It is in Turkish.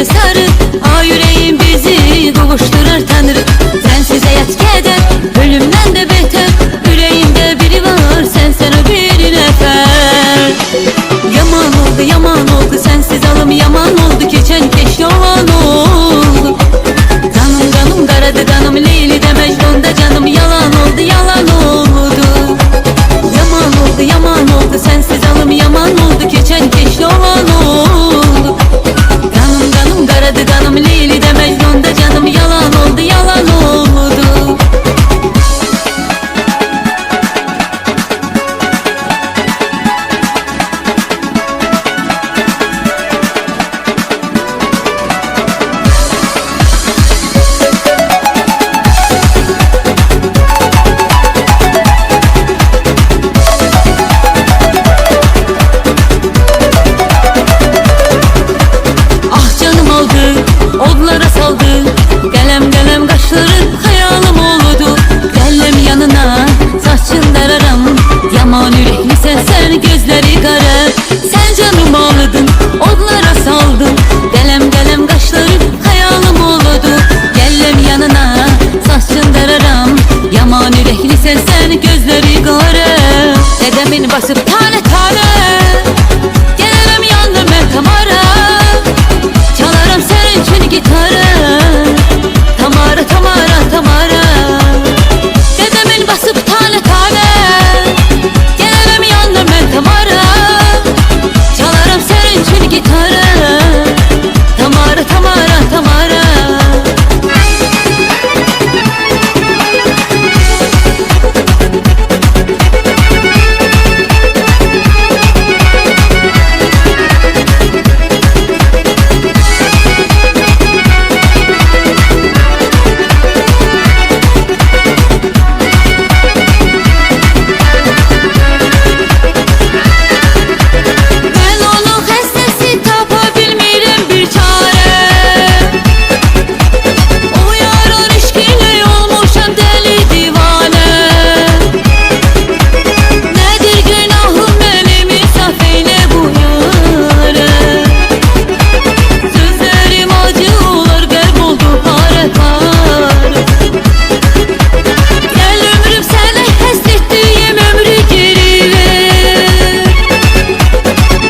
beni sarı. A yüreğim bizi kavuşturar Tanrı. Sensiz hayat keder, ölümden de beter. Yüreğimde biri var, sensen o bir nefer. Yaman oldu sensiz alım, yaman oldu geçen keş yalan oldu. Kanım karadı kanım, Leyli de Mecnun'da canım, yalan oldu yaman oldu sensiz alım, yaman oldu geçen keş yalan oldu. Kanım karadı kanım, Leyli de Mecnun'da canım, yalan oldu odlara saldı. Gelem kaşların hayalim oldu. Gelem yanına saçın dararam. Yaman yürekli sen gözleri kara. Sen canım ağladın, odlara saldın. Gelem kaşların hayalim oldu. Gelem yanına saçın dararam. Yaman yürekli sen gözleri kara. Dedemin basıp